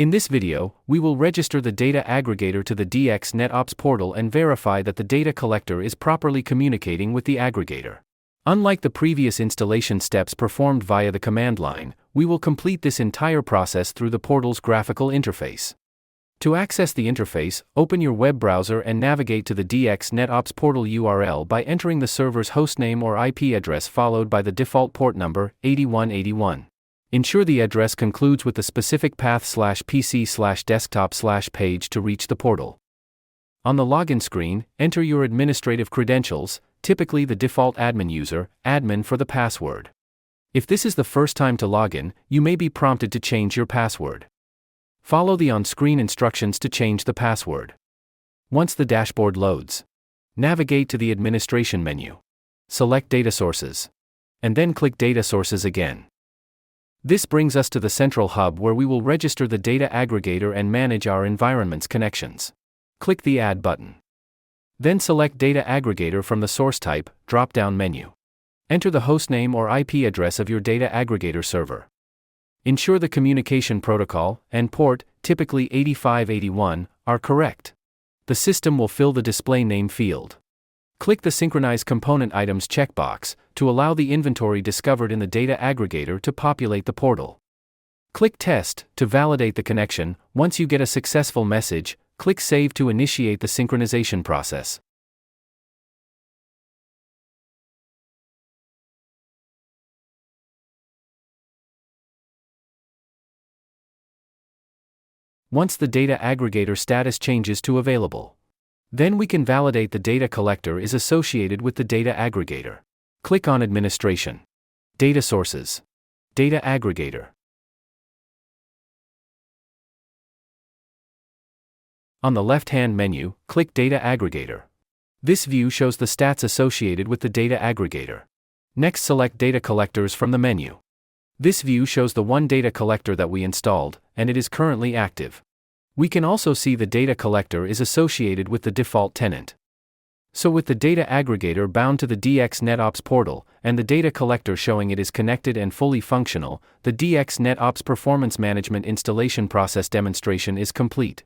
In this video, we will register the Data Aggregator to the DX NetOps Portal and verify that the data collector is properly communicating with the aggregator. Unlike the previous installation steps performed via the command line, we will complete this entire process through the portal's graphical interface. To access the interface, open your web browser and navigate to the DX NetOps Portal URL by entering the server's hostname or IP address followed by the default port number, 8181. Ensure the address concludes with the specific path/pc/desktop/page to reach the portal. On the login screen, enter your administrative credentials, typically the default admin user, admin for the password. If this is the first time to log in, you may be prompted to change your password. Follow the on-screen instructions to change the password. Once the dashboard loads, navigate to the administration menu. Select Data Sources. And then click Data Sources again. This brings us to the central hub where we will register the data aggregator and manage our environment's connections. Click the Add button. Then select Data Aggregator from the Source Type drop-down menu. Enter the hostname or IP address of your data aggregator server. Ensure the communication protocol and port, typically 8581, are correct. The system will fill the display name field. Click the Synchronize Component Items checkbox to allow the inventory discovered in the data aggregator to populate the portal. Click Test to validate the connection. Once you get a successful message, click Save to initiate the synchronization process. Once the data aggregator status changes to available, then we can validate the data collector is associated with the data aggregator. Click on Administration, Data Sources, Data Aggregator. On the left-hand menu, click Data Aggregator. This view shows the stats associated with the data aggregator. Next, select Data Collectors from the menu. This view shows the one data collector that we installed, and it is currently active. We can also see the data collector is associated with the default tenant. So with the data aggregator bound to the DX NetOps portal, and the data collector showing it is connected and fully functional, the DX NetOps Performance Management installation process demonstration is complete.